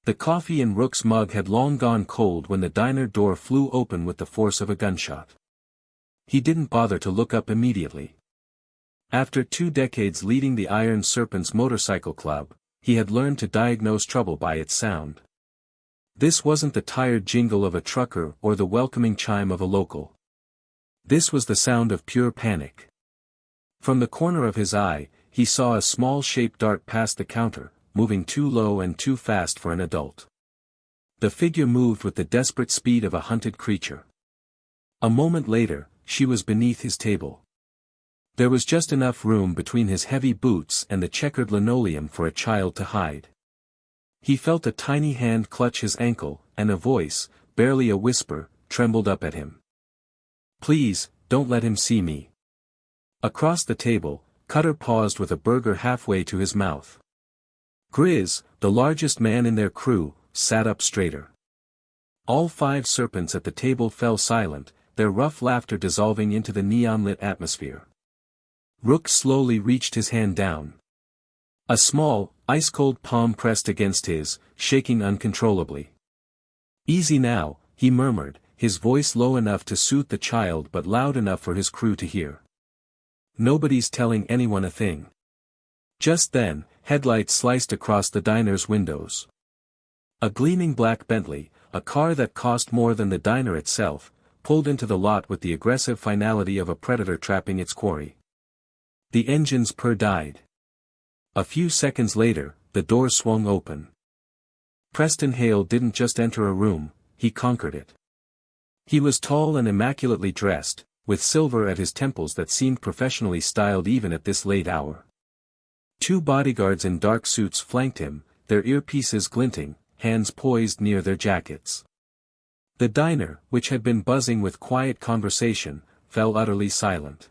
The coffee in Rook's mug had long gone cold when the diner door flew open with the force of a gunshot. He didn't bother to look up immediately. After 2 decades leading the Iron Serpent's motorcycle club, he had learned to diagnose trouble by its sound. This wasn't the tired jingle of a trucker or the welcoming chime of a local. This was the sound of pure panic. From the corner of his eye, he saw a small shape dart past the counter, moving too low and too fast for an adult. The figure moved with the desperate speed of a hunted creature. A moment later, she was beneath his table. There was just enough room between his heavy boots and the checkered linoleum for a child to hide. He felt a tiny hand clutch his ankle, and a voice, barely a whisper, trembled up at him. "Please, don't let him see me." Across the table, Cutter paused with a burger halfway to his mouth. Grizz, the largest man in their crew, sat up straighter. All 5 serpents at the table fell silent, their rough laughter dissolving into the neon-lit atmosphere. Rook slowly reached his hand down. A small, ice-cold palm pressed against his, shaking uncontrollably. "Easy now," he murmured, his voice low enough to soothe the child but loud enough for his crew to hear. "Nobody's telling anyone a thing." Just then, headlights sliced across the diner's windows. A gleaming black Bentley, a car that cost more than the diner itself, pulled into the lot with the aggressive finality of a predator trapping its quarry. The engine's purr died. A few seconds later, the door swung open. Preston Hale didn't just enter a room, he conquered it. He was tall and immaculately dressed, with silver at his temples that seemed professionally styled even at this late hour. 2 bodyguards in dark suits flanked him, their earpieces glinting, hands poised near their jackets. The diner, which had been buzzing with quiet conversation, fell utterly silent.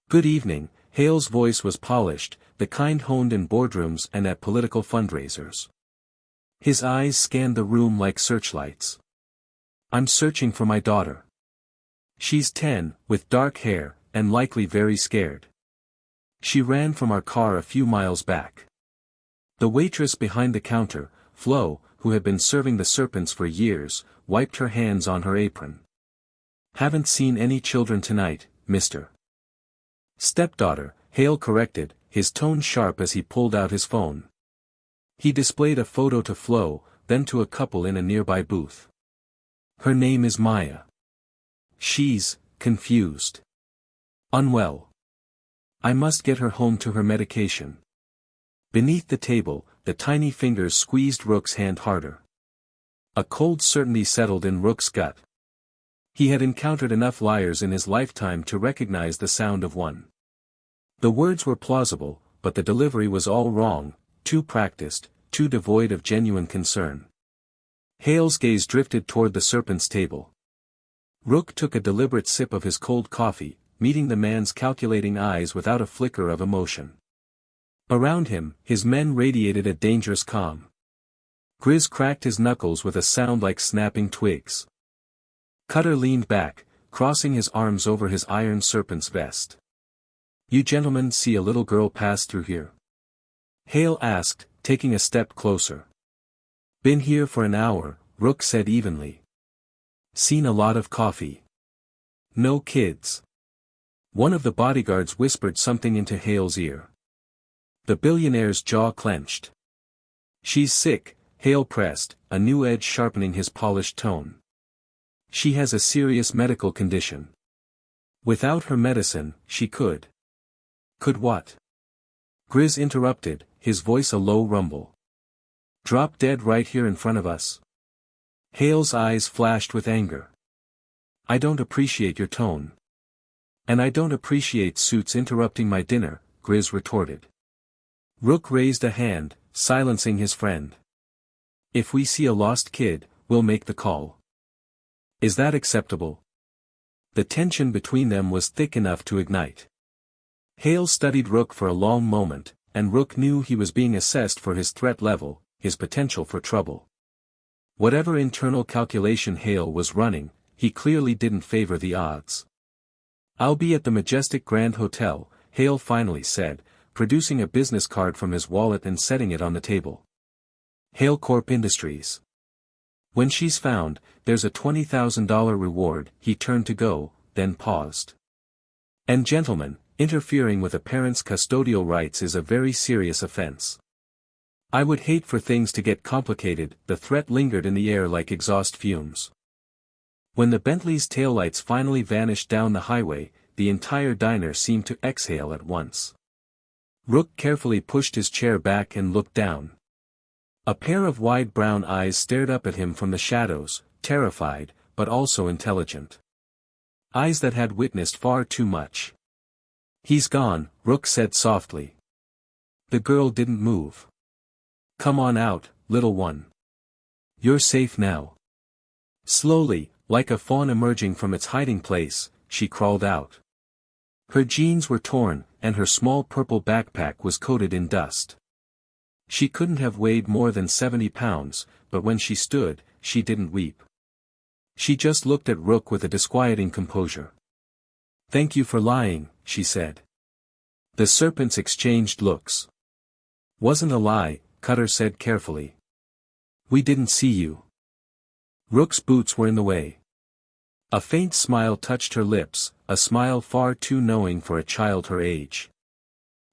"Good evening," Hale's voice was polished, the kind honed in boardrooms and at political fundraisers. His eyes scanned the room like searchlights. "I'm searching for my daughter. She's 10, with dark hair, and likely very scared. She ran from our car a few miles back." The waitress behind the counter, Flo, who had been serving the serpents for years, wiped her hands on her apron. "Haven't seen any children tonight, mister." "Stepdaughter," Hale corrected, his tone sharp as he pulled out his phone. He displayed a photo to Flo, then to a couple in a nearby booth. "Her name is Maya. She's confused. Unwell. I must get her home to her medication." Beneath the table, the tiny fingers squeezed Rook's hand harder. A cold certainty settled in Rook's gut. He had encountered enough liars in his lifetime to recognize the sound of one. The words were plausible, but the delivery was all wrong, too practiced, too devoid of genuine concern. Hale's gaze drifted toward the serpent's table. Rook took a deliberate sip of his cold coffee, meeting the man's calculating eyes without a flicker of emotion. Around him, his men radiated a dangerous calm. Grizz cracked his knuckles with a sound like snapping twigs. Cutter leaned back, crossing his arms over his Iron Serpent's vest. "You gentlemen see a little girl pass through here?" Hale asked, taking a step closer. "Been here for an hour," Rook said evenly. "Seen a lot of coffee. No kids." One of the bodyguards whispered something into Hale's ear. The billionaire's jaw clenched. "She's sick," Hale pressed, a new edge sharpening his polished tone. "She has a serious medical condition. Without her medicine, she could." "Could what?" Grizz interrupted, his voice a low rumble. "Drop dead right here in front of us." Hale's eyes flashed with anger. "I don't appreciate your tone." "And I don't appreciate suits interrupting my dinner," Grizz retorted. Rook raised a hand, silencing his friend. "If we see a lost kid, we'll make the call. Is that acceptable?" The tension between them was thick enough to ignite. Hale studied Rook for a long moment, and Rook knew he was being assessed for his threat level, his potential for trouble. Whatever internal calculation Hale was running, he clearly didn't favor the odds. "I'll be at the Majestic Grand Hotel," Hale finally said, producing a business card from his wallet and setting it on the table. Hale Corp Industries. When she's found, there's a $20,000 reward. He turned to go, then paused. And gentlemen, interfering with a parent's custodial rights is a very serious offense. I would hate for things to get complicated. The threat lingered in the air like exhaust fumes. When the Bentley's taillights finally vanished down the highway, the entire diner seemed to exhale at once. Rook carefully pushed his chair back and looked down. A pair of wide brown eyes stared up at him from the shadows, terrified, but also intelligent. Eyes that had witnessed far too much. "He's gone," Rook said softly. The girl didn't move. "Come on out, little one. You're safe now." Slowly, like a fawn emerging from its hiding place, she crawled out. Her jeans were torn, and her small purple backpack was coated in dust. She couldn't have weighed more than 70 pounds, but when she stood, she didn't weep. She just looked at Rook with a disquieting composure. "Thank you for lying," she said. The serpents exchanged looks. "Wasn't a lie," Cutter said carefully. "We didn't see you." Rook's boots were in the way. A faint smile touched her lips, a smile far too knowing for a child her age.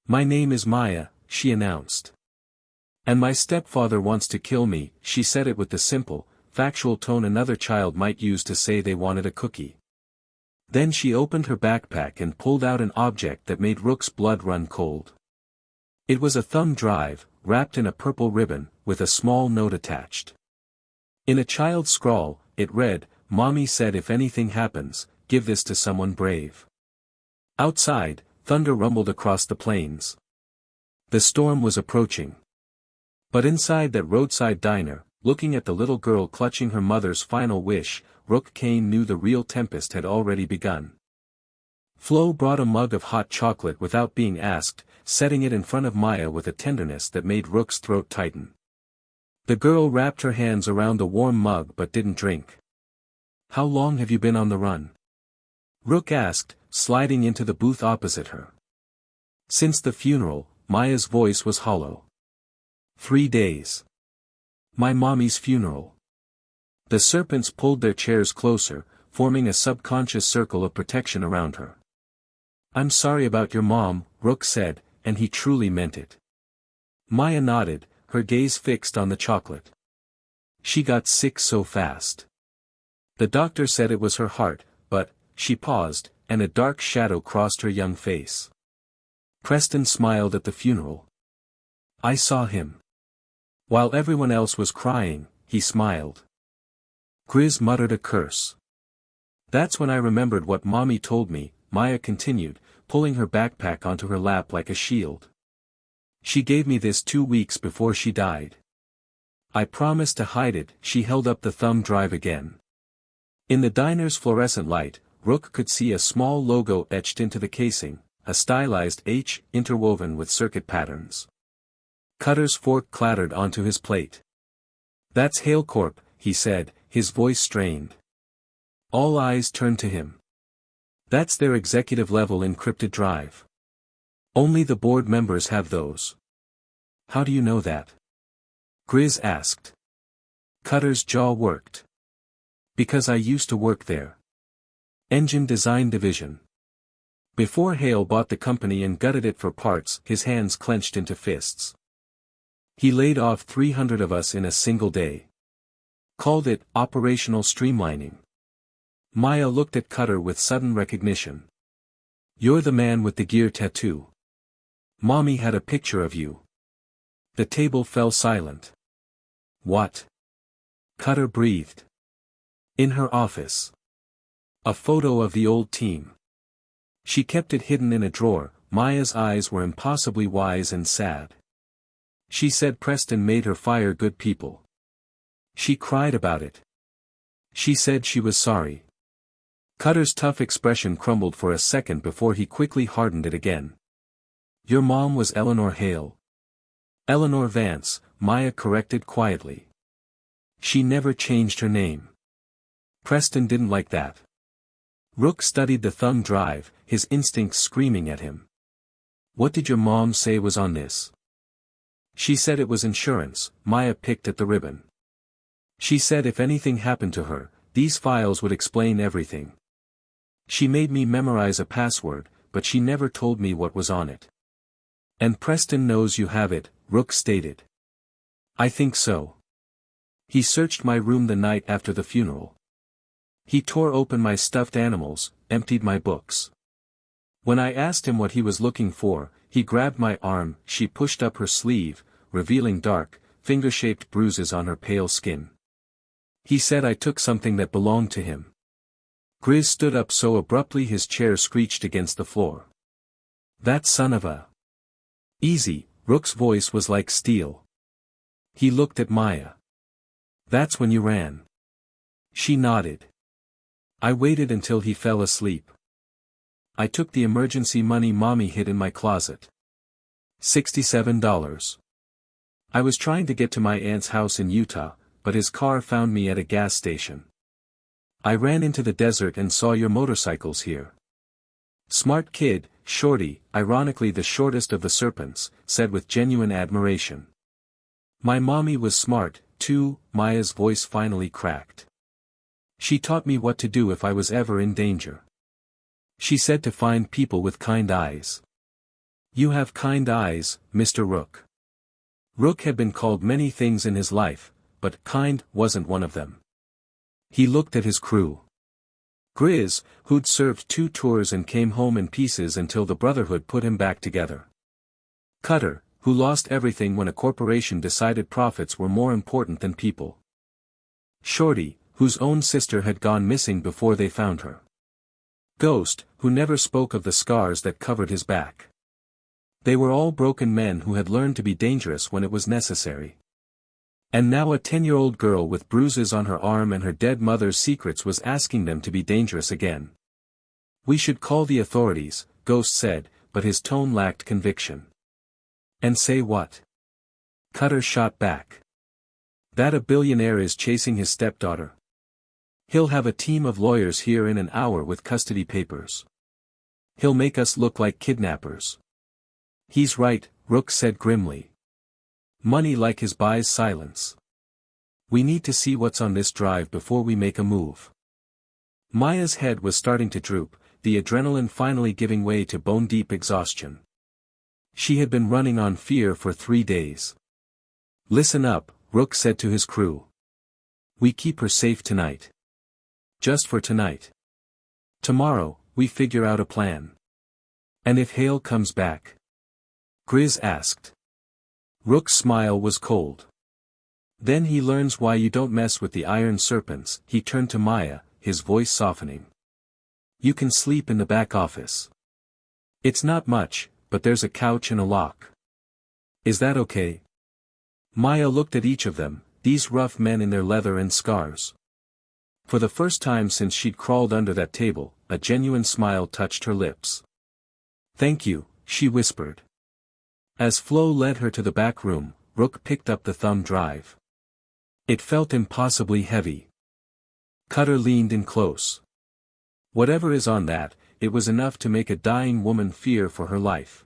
"My name is Maya," she announced. "And my stepfather wants to kill me." She said it with the simple, factual tone another child might use to say they wanted a cookie. Then she opened her backpack and pulled out an object that made Rook's blood run cold. It was a thumb drive, wrapped in a purple ribbon, with a small note attached. In a child's scrawl, it read, "Mommy said if anything happens, give this to someone brave." Outside, thunder rumbled across the plains. The storm was approaching. But inside that roadside diner, looking at the little girl clutching her mother's final wish, Rook Kane knew the real tempest had already begun. Flo brought a mug of hot chocolate without being asked, setting it in front of Maya with a tenderness that made Rook's throat tighten. The girl wrapped her hands around the warm mug but didn't drink. "How long have you been on the run?" Rook asked, sliding into the booth opposite her. "Since the funeral," Maya's voice was hollow. 3 days. My mommy's funeral." The serpents pulled their chairs closer, forming a subconscious circle of protection around her. "I'm sorry about your mom," Rook said, and he truly meant it. Maya nodded, her gaze fixed on the chocolate. "She got sick so fast. The doctor said it was her heart, but," she paused, and a dark shadow crossed her young face. "Preston smiled at the funeral. I saw him. While everyone else was crying, he smiled." Grizz muttered a curse. "That's when I remembered what Mommy told me," Maya continued, pulling her backpack onto her lap like a shield. "She gave me this 2 weeks before she died. I promised to hide it." She held up the thumb drive again. In the diner's fluorescent light, Rook could see a small logo etched into the casing, a stylized H interwoven with circuit patterns. Cutter's fork clattered onto his plate. "That's Hale Corp," he said, his voice strained. All eyes turned to him. "That's their executive-level encrypted drive. Only the board members have those." "How do you know that?" Grizz asked. Cutter's jaw worked. "Because I used to work there. Engine Design Division. Before Hale bought the company and gutted it for parts." His hands clenched into fists. "He laid off 300 of us in a single day. Called it operational streamlining." Maya looked at Cutter with sudden recognition. "You're the man with the gear tattoo. Mommy had a picture of you." The table fell silent. "What?" Cutter breathed. "In her office. A photo of the old team. She kept it hidden in a drawer." Maya's eyes were impossibly wise and sad. "She said Preston made her fire good people. She cried about it. She said she was sorry." Cutter's tough expression crumbled for a second before he quickly hardened it again. "Your mom was Eleanor Hale." "Eleanor Vance," Maya corrected quietly. "She never changed her name. Preston didn't like that." Rook studied the thumb drive, his instincts screaming at him. "What did your mom say was on this?" She said it was insurance. Maya picked at the ribbon. She said if anything happened to her, these files would explain everything. She made me memorize a password, but she never told me what was on it. And Preston knows you have it, Rook stated. I think so. He searched my room the night after the funeral. He tore open my stuffed animals, emptied my books. When I asked him what he was looking for, he grabbed my arm. She pushed up her sleeve, revealing dark, finger-shaped bruises on her pale skin. He said I took something that belonged to him. Grizz stood up so abruptly his chair screeched against the floor. That son of a... Easy, Rook's voice was like steel. He looked at Maya. That's when you ran. She nodded. I waited until he fell asleep. I took the emergency money Mommy hid in my closet. $67. I was trying to get to my aunt's house in Utah, but his car found me at a gas station. I ran into the desert and saw your motorcycles here. Smart kid, Shorty, ironically the shortest of the serpents, said with genuine admiration. My mommy was smart, too, Maya's voice finally cracked. She taught me what to do if I was ever in danger. She said to find people with kind eyes. You have kind eyes, Mr. Rook. Rook had been called many things in his life, but kind wasn't one of them. He looked at his crew. Grizz, who'd served 2 tours and came home in pieces until the Brotherhood put him back together. Cutter, who lost everything when a corporation decided profits were more important than people. Shorty, whose own sister had gone missing before they found her. Ghost, who never spoke of the scars that covered his back. They were all broken men who had learned to be dangerous when it was necessary. And now a 10-year-old girl with bruises on her arm and her dead mother's secrets was asking them to be dangerous again. We should call the authorities, Ghost said, but his tone lacked conviction. And say what? Cutter shot back. That a billionaire is chasing his stepdaughter. He'll have a team of lawyers here in an hour with custody papers. He'll make us look like kidnappers. He's right, Rook said grimly. Money like his buys silence. We need to see what's on this drive before we make a move. Maya's head was starting to droop, the adrenaline finally giving way to bone-deep exhaustion. She had been running on fear for 3 days. Listen up, Rook said to his crew. We keep her safe tonight. Just for tonight. Tomorrow, we figure out a plan. And if Hale comes back? Grizz asked. Rook's smile was cold. Then he learns why you don't mess with the iron serpents. He turned to Maya, his voice softening. You can sleep in the back office. It's not much, but there's a couch and a lock. Is that okay? Maya looked at each of them, these rough men in their leather and scars. For the first time since she'd crawled under that table, a genuine smile touched her lips. Thank you, she whispered. As Flo led her to the back room, Rook picked up the thumb drive. It felt impossibly heavy. Cutter leaned in close. Whatever is on that, it was enough to make a dying woman fear for her life.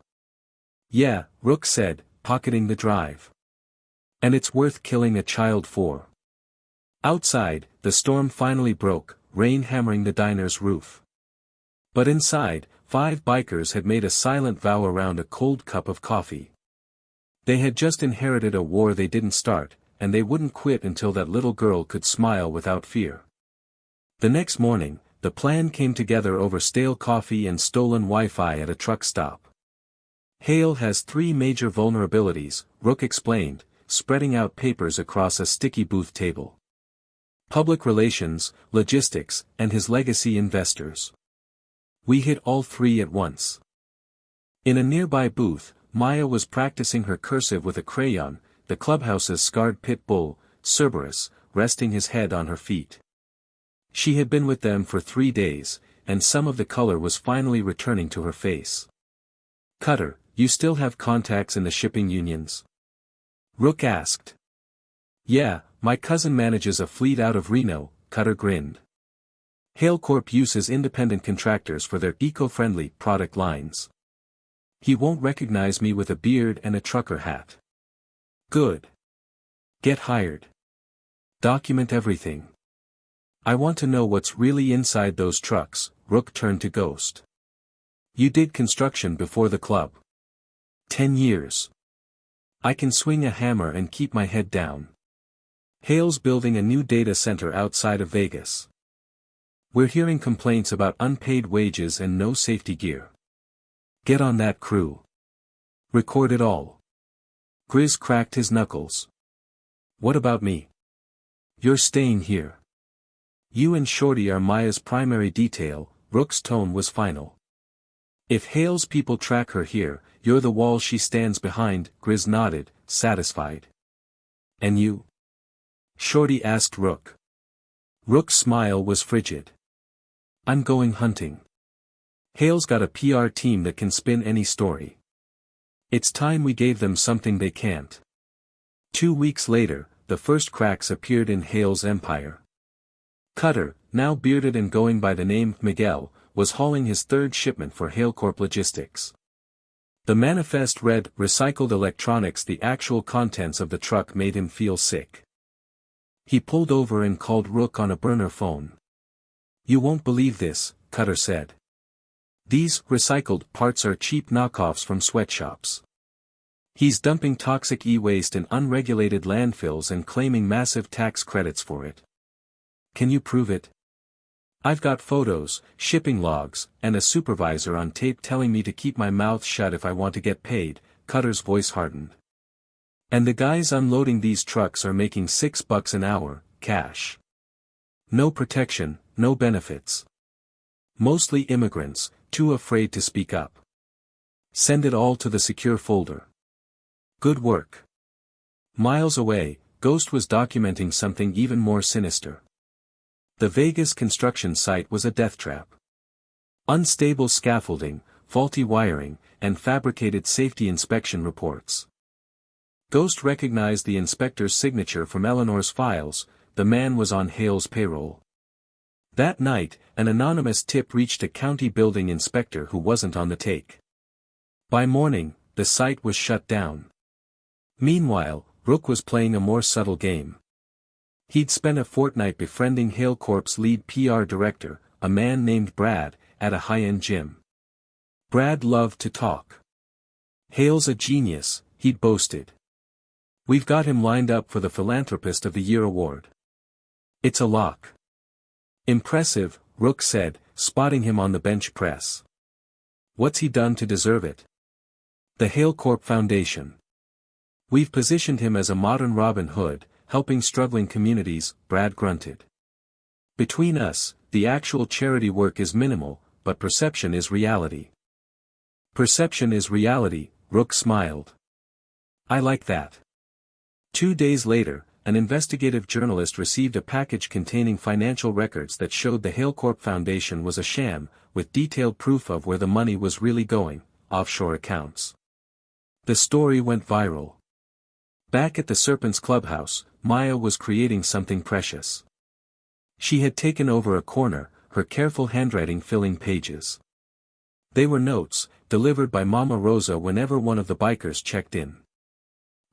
Yeah, Rook said, pocketing the drive. And it's worth killing a child for. Outside, the storm finally broke, rain hammering the diner's roof. But inside, 5 bikers had made a silent vow around a cold cup of coffee. They had just inherited a war they didn't start, and they wouldn't quit until that little girl could smile without fear. The next morning, the plan came together over stale coffee and stolen Wi-Fi at a truck stop. Hale has 3 major vulnerabilities, Rook explained, spreading out papers across a sticky booth table. Public relations, logistics, and his legacy investors. We hit all 3 at once. In a nearby booth, Maya was practicing her cursive with a crayon, the clubhouse's scarred pit bull, Cerberus, resting his head on her feet. She had been with them for 3 days, and some of the color was finally returning to her face. Cutter, you still have contacts in the shipping unions? Rook asked. Yeah, my cousin manages a fleet out of Reno, Cutter grinned. HaleCorp uses independent contractors for their eco-friendly product lines. He won't recognize me with a beard and a trucker hat. Good. Get hired. Document everything. I want to know what's really inside those trucks. Rook turned to Ghost. You did construction before the club. 10 years. I can swing a hammer and keep my head down. Hale's building a new data center outside of Vegas. We're hearing complaints about unpaid wages and no safety gear. Get on that crew. Record it all. Grizz cracked his knuckles. What about me? You're staying here. You and Shorty are Maya's primary detail. Rook's tone was final. If Hale's people track her here, you're the wall she stands behind. Grizz nodded, satisfied. And you? Shorty asked Rook. Rook's smile was frigid. I'm going hunting. Hale's got a PR team that can spin any story. It's time we gave them something they can't. 2 weeks later, the first cracks appeared in Hale's empire. Cutter, now bearded and going by the name Miguel, was hauling his third shipment for Hale Corp Logistics. The manifest read, "Recycled electronics." The actual contents of the truck made him feel sick. He pulled over and called Rook on a burner phone. You won't believe this, Cutter said. These recycled parts are cheap knockoffs from sweatshops. He's dumping toxic e-waste in unregulated landfills and claiming massive tax credits for it. Can you prove it? I've got photos, shipping logs, and a supervisor on tape telling me to keep my mouth shut if I want to get paid. Cutter's voice hardened. And the guys unloading these trucks are making $6 an hour, cash. No protection, no benefits. Mostly immigrants, too afraid to speak up. Send it all to the secure folder. Good work. Miles away, Ghost was documenting something even more sinister. The Vegas construction site was a death trap. Unstable scaffolding, faulty wiring, and fabricated safety inspection reports. Ghost recognized the inspector's signature from Eleanor's files. The man was on Hale's payroll. That night, an anonymous tip reached a county building inspector who wasn't on the take. By morning, the site was shut down. Meanwhile, Rook was playing a more subtle game. He'd spent a fortnight befriending Hale Corp's lead PR director, a man named Brad, at a high-end gym. Brad loved to talk. Hale's a genius, he'd boasted. We've got him lined up for the Philanthropist of the Year award. It's a lock. Impressive, Rook said, spotting him on the bench press. What's he done to deserve it? The Hale Corp Foundation. We've positioned him as a modern Robin Hood, helping struggling communities, Brad grunted. Between us, the actual charity work is minimal, but perception is reality. Perception is reality, Rook smiled. I like that. 2 days later, an investigative journalist received a package containing financial records that showed the Hale Corp Foundation was a sham, with detailed proof of where the money was really going, offshore accounts. The story went viral. Back at the Serpent's clubhouse, Maya was creating something precious. She had taken over a corner, her careful handwriting filling pages. They were notes, delivered by Mama Rosa whenever one of the bikers checked in.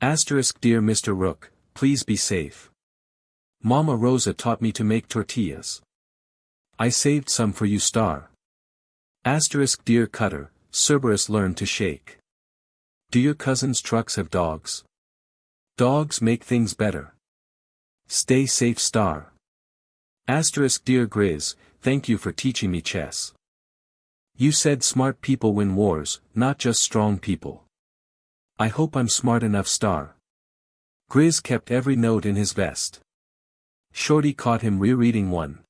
Dear Mr. Rook, please be safe. Mama Rosa taught me to make tortillas. I saved some for you. Dear Cutter, Cerberus learned to shake. Do your cousin's trucks have dogs? Dogs make things better. Stay safe. Dear Grizz, thank you for teaching me chess. You said smart people win wars, not just strong people. I hope I'm smart enough. Grizz kept every note in his vest. Shorty caught him rereading one.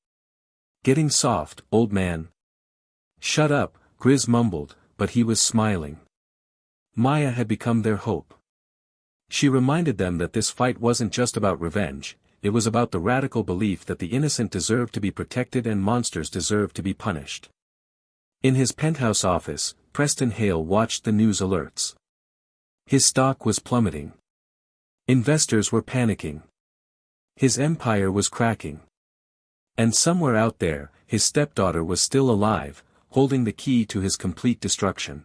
Getting soft, old man. Shut up, Grizz mumbled, but he was smiling. Maya had become their hope. She reminded them that this fight wasn't just about revenge, it was about the radical belief that the innocent deserved to be protected and monsters deserved to be punished. In his penthouse office, Preston Hale watched the news alerts. His stock was plummeting. Investors were panicking. His empire was cracking. And somewhere out there, his stepdaughter was still alive, holding the key to his complete destruction.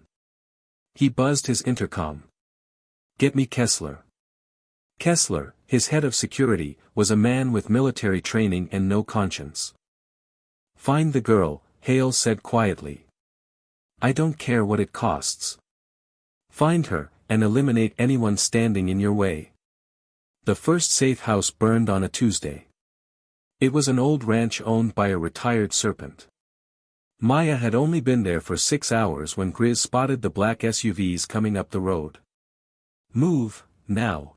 He buzzed his intercom. Get me Kessler. Kessler, his head of security, was a man with military training and no conscience. "Find the girl," Hale said quietly. "I don't care what it costs. Find her, and eliminate anyone standing in your way." The first safe house burned on a Tuesday. It was an old ranch owned by a retired serpent. Maya had only been there for 6 hours when Grizz spotted the black SUVs coming up the road. "Move, now."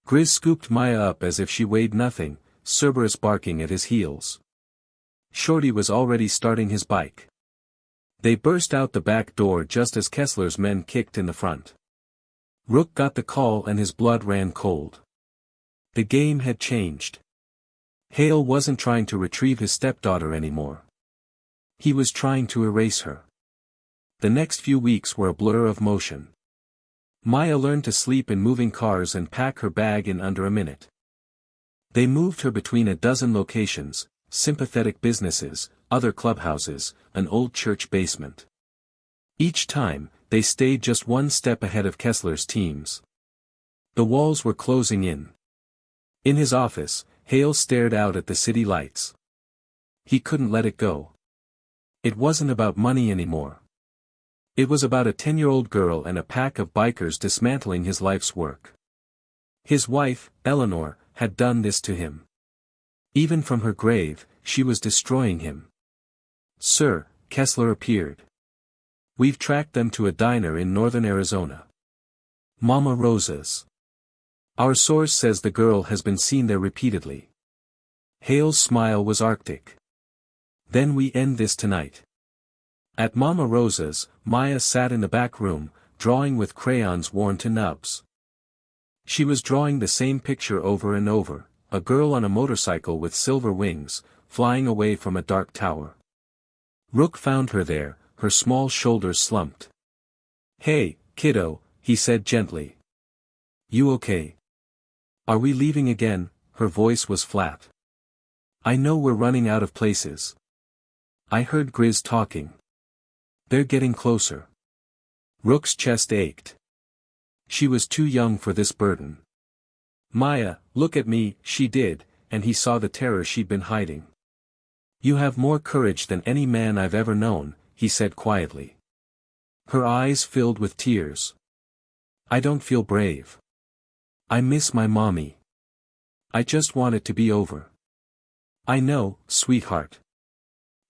Grizz scooped Maya up as if she weighed nothing, Cerberus barking at his heels. Shorty was already starting his bike. They burst out the back door just as Kessler's men kicked in the front. Rook got the call and his blood ran cold. The game had changed. Hale wasn't trying to retrieve his stepdaughter anymore. He was trying to erase her. The next few weeks were a blur of motion. Maya learned to sleep in moving cars and pack her bag in under a minute. They moved her between a dozen locations, sympathetic businesses, other clubhouses, an old church basement. Each time, they stayed just one step ahead of Kessler's teams. The walls were closing in. In his office, Hale stared out at the city lights. He couldn't let it go. It wasn't about money anymore. It was about a 10-year-old girl and a pack of bikers dismantling his life's work. His wife, Eleanor, had done this to him. Even from her grave, she was destroying him. "Sir," Kessler appeared. "We've tracked them to a diner in northern Arizona. Mama Rosa's. Our source says the girl has been seen there repeatedly." Hale's smile was arctic. "Then we end this tonight." At Mama Rosa's, Maya sat in the back room, drawing with crayons worn to nubs. She was drawing the same picture over and over, a girl on a motorcycle with silver wings, flying away from a dark tower. Rook found her there, her small shoulders slumped. "Hey, kiddo," he said gently. "You okay? Are we leaving again?" Her voice was flat. "I know we're running out of places. I heard Grizz talking. They're getting closer." Rook's chest ached. She was too young for this burden. "Maya, look at me," she did, and he saw the terror she'd been hiding. "You have more courage than any man I've ever known," he said quietly. Her eyes filled with tears. "I don't feel brave. I miss my mommy. I just want it to be over." "I know, sweetheart.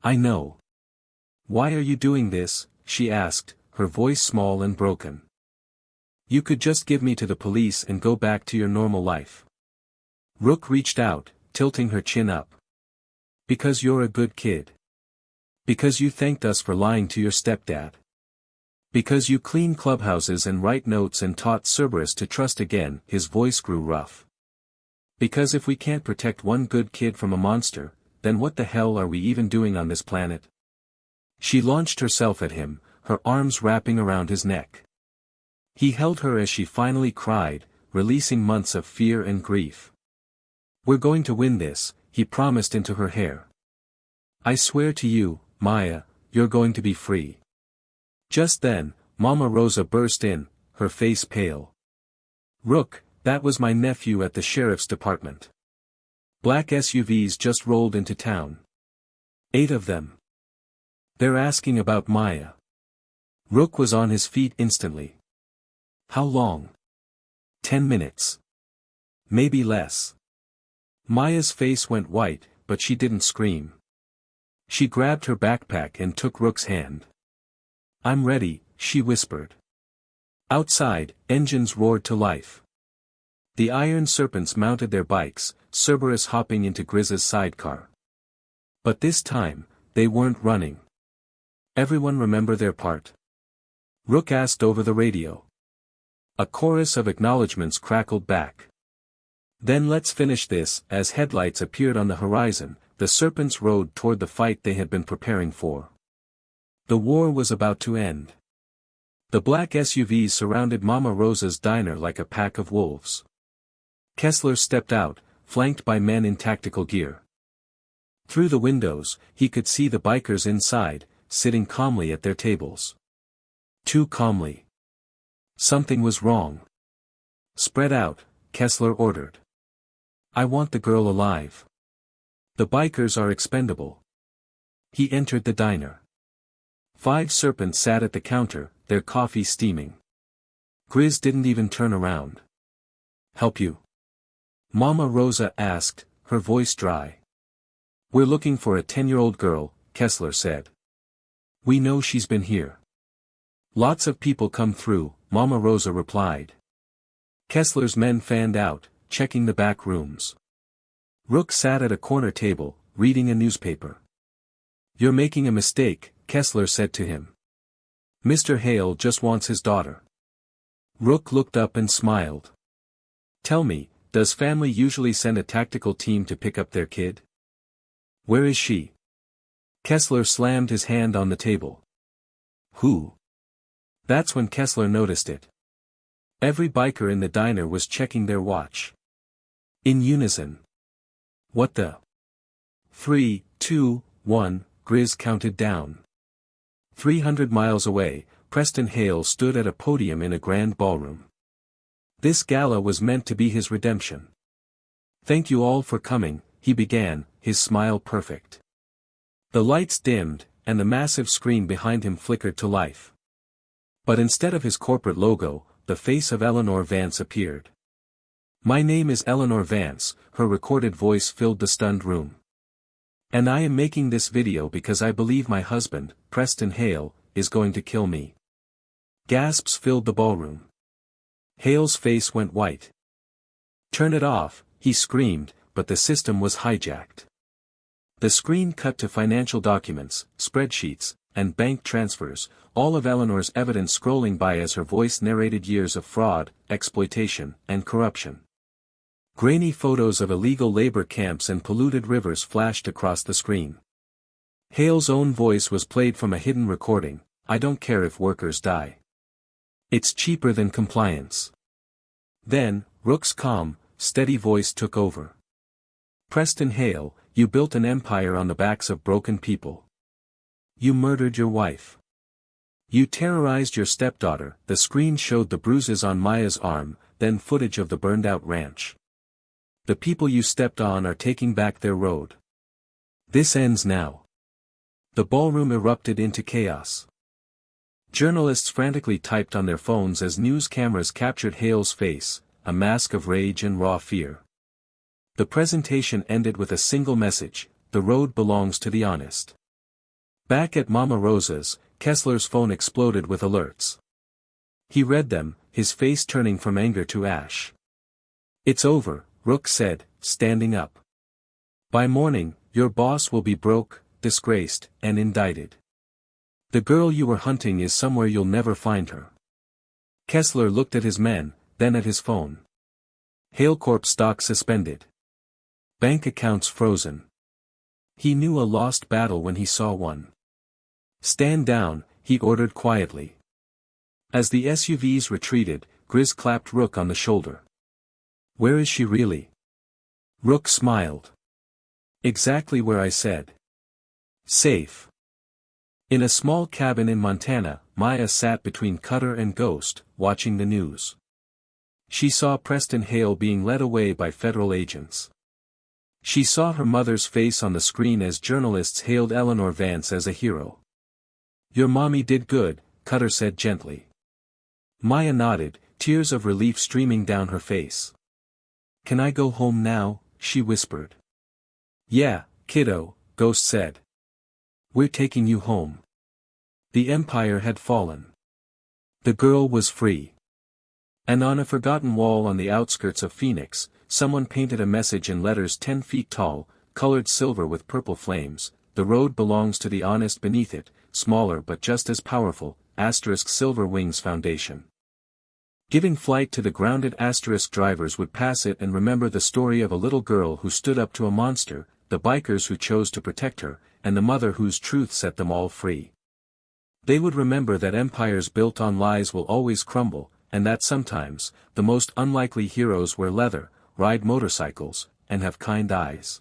I know." "Why are you doing this?" she asked, her voice small and broken. "You could just give me to the police and go back to your normal life." Rook reached out, tilting her chin up. "Because you're a good kid. Because you thanked us for lying to your stepdad. Because you clean clubhouses and write notes and taught Cerberus to trust again." His voice grew rough. "Because if we can't protect one good kid from a monster, then what the hell are we even doing on this planet?" She launched herself at him, her arms wrapping around his neck. He held her as she finally cried, releasing months of fear and grief. "We're going to win this," he promised into her hair. "I swear to you, Maya, you're going to be free." Just then, Mama Rosa burst in, her face pale. "Rook, that was my nephew at the sheriff's department. Black SUVs just rolled into town. 8 of them. They're asking about Maya." Rook was on his feet instantly. "How long?" 10 minutes. Maybe less." Maya's face went white, but she didn't scream. She grabbed her backpack and took Rook's hand. "I'm ready," she whispered. Outside, engines roared to life. The iron serpents mounted their bikes, Cerberus hopping into Grizz's sidecar. But this time, they weren't running. "Everyone remember their part?" Rook asked over the radio. A chorus of acknowledgments crackled back. "Then let's finish this." As headlights appeared on the horizon, the serpents rode toward the fight they had been preparing for. The war was about to end. The black SUVs surrounded Mama Rosa's diner like a pack of wolves. Kessler stepped out, flanked by men in tactical gear. Through the windows, he could see the bikers inside, sitting calmly at their tables. Too calmly. Something was wrong. Spread out, Kessler ordered. I want the girl alive. The bikers are expendable. He entered the diner. 5 serpents sat at the counter, their coffee steaming. Grizz didn't even turn around. Help you? Mama Rosa asked, her voice dry. We're looking for a 10-year-old girl, Kessler said. We know she's been here. Lots of people come through, Mama Rosa replied. Kessler's men fanned out, checking the back rooms. Rook sat at a corner table, reading a newspaper. You're making a mistake, Kessler said to him. Mr. Hale just wants his daughter. Rook looked up and smiled. Tell me, does family usually send a tactical team to pick up their kid? Where is she? Kessler slammed his hand on the table. Who? That's when Kessler noticed it. Every biker in the diner was checking their watch. In unison. What the? 3, 2, 1, Grizz counted down. 300 miles away, Preston Hale stood at a podium in a grand ballroom. This gala was meant to be his redemption. Thank you all for coming, he began, his smile perfect. The lights dimmed, and the massive screen behind him flickered to life. But instead of his corporate logo, the face of Eleanor Vance appeared. My name is Eleanor Vance, her recorded voice filled the stunned room. And I am making this video because I believe my husband, Preston Hale, is going to kill me. Gasps filled the ballroom. Hale's face went white. Turn it off, he screamed, but the system was hijacked. The screen cut to financial documents, spreadsheets, and bank transfers, all of Eleanor's evidence scrolling by as her voice narrated years of fraud, exploitation, and corruption. Grainy photos of illegal labor camps and polluted rivers flashed across the screen. Hale's own voice was played from a hidden recording, I don't care if workers die. It's cheaper than compliance. Then, Rook's calm, steady voice took over. Preston Hale, you built an empire on the backs of broken people. You murdered your wife. You terrorized your stepdaughter. The screen showed the bruises on Maya's arm, then footage of the burned-out ranch. The people you stepped on are taking back their road. This ends now. The ballroom erupted into chaos. Journalists frantically typed on their phones as news cameras captured Hale's face, a mask of rage and raw fear. The presentation ended with a single message, the road belongs to the honest. Back at Mama Rosa's, Kessler's phone exploded with alerts. He read them, his face turning from anger to ash. It's over, Rook said, standing up. By morning, your boss will be broke, disgraced, and indicted. The girl you were hunting is somewhere you'll never find her. Kessler looked at his men, then at his phone. HaleCorp stock suspended. Bank accounts frozen. He knew a lost battle when he saw one. Stand down, he ordered quietly. As the SUVs retreated, Grizz clapped Rook on the shoulder. Where is she really? Rook smiled. Exactly where I said. Safe. In a small cabin in Montana, Maya sat between Cutter and Ghost, watching the news. She saw Preston Hale being led away by federal agents. She saw her mother's face on the screen as journalists hailed Eleanor Vance as a hero. Your mommy did good, Cutter said gently. Maya nodded, tears of relief streaming down her face. Can I go home now? She whispered. Yeah, kiddo, Ghost said. We're taking you home. The empire had fallen. The girl was free. And on a forgotten wall on the outskirts of Phoenix, someone painted a message in letters 10 feet tall, colored silver with purple flames, the road belongs to the honest. Beneath it, smaller but just as powerful, * Silver Wings Foundation. Giving flight to the grounded * drivers would pass it and remember the story of a little girl who stood up to a monster, the bikers who chose to protect her, and the mother whose truth set them all free. They would remember that empires built on lies will always crumble, and that sometimes, the most unlikely heroes wear leather, ride motorcycles, and have kind eyes.